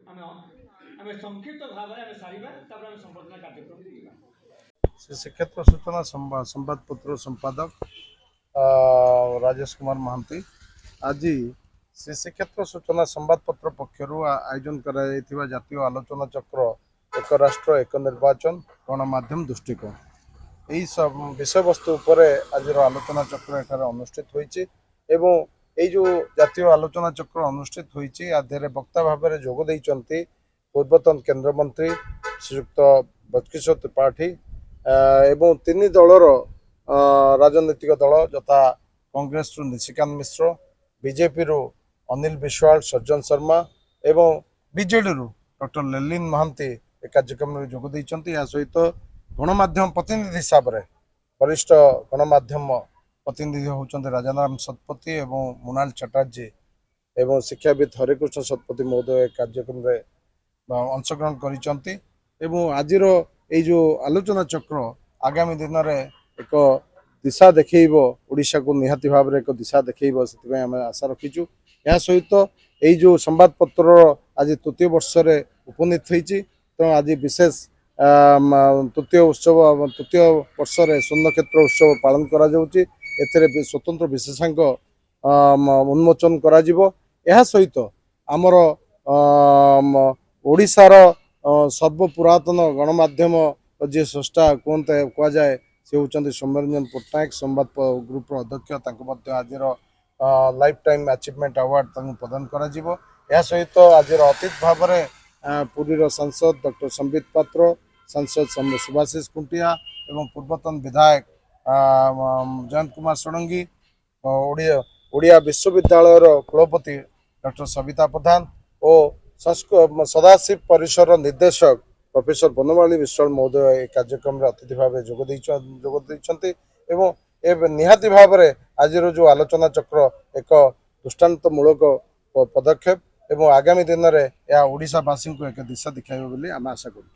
ଆମେ ଆମେ ସଂକ୍ଷିପ୍ତ ଭାବରେ ଆମେ ସାରିବା ତାପରେ ଆମେ ସମ୍ବର୍ଦ୍ଧନା କାର୍ଯ୍ୟକ୍ରମ ଯିବା। श्री श्रीक्षेत्र सूचना संवादपत्र संपादक राजेश कुमार महांती आज श्री श्रीक्षेत्र सूचना संवादपत्र पक्षर आयोजन कर जातीय आलोचना चक्र एक राष्ट्र एक निर्वाचन गणमाध्यम दृष्टिकोण यही सब विषय वस्तु आज आलोचना चक्र एठार अनुष्ठित होती जो जातीय आलोचना चक्र अनुष्ठित होती वक्ता भाव में जोगदे पूर्वतन केन्द्रमंत्री श्रीयुक्त बचकिशोर त्रिपाठी एवं तीन दलर राजनीतिक दल यथा कांग्रेस रु निशिकांत मिश्र बीजेपी रु अनिल विश्वाल सज्जन शर्मा एवं बीजेडी रु डॉक्टर लेलिन महांती कार्यक्रम में जोगदे सहित गणमाध्यम प्रतिनिधि हिसाब से वरिष्ठ गणमाध्यम प्रतिनिधि होती राजाराम शतपथी एवं मुनाल चटर्जी एवं शिक्षाविद हरिकृष्ण शतपथी महोदय कार्यक्रम में अंशग्रहण कर आज जो आलोचना चक्र आगामी दिन में एक दिशा देखब ओडिशा को निहाती भाव में एक दिशा देखब से आम आशा रखीचु। यह सहित जो संवादपत्र आज तृतीय वर्ष में उपनीत होती तो आज विशेष तृतीय उत्सव तृतीय वर्ष में स्वर्णक्षेत्र उत्सव पालन करा स्वतंत्र विशेषांक उन्मोचन करा सहित आमर ओडिशार सर्वपुरातन गणमाध्यम जी स्रष्टा कहते कहुए सी होती सौम्यरंजन पट्टनायक संवाद ग्रुप अध्यक्ष आज लाइफ टाइम अचीवमेंट अवार्ड प्रदान करा सहित आज अतिथि भाव में पुरीर सांसद डॉक्टर संबित पात्र सांसद सुभाषिष खुंटिया एवं पूर्वतन विधायक जयंत कुमार षडंगी ओडिया विश्वविद्यालय कुलपति डॉक्टर सविता प्रधान और सदाशिव परिसर निर्देशक प्रोफेसर बनमाली विश्वाल महोदय कार्यक्रम में अतिथि भाव जोगदे निहाती भाव में आज जो आलोचना चक्र एक दृष्टांतमूलक पदक्षेप एवं आगामी दिन में यह ओडिशावासी को एक दिशा दिखाई आम आशा करूँ।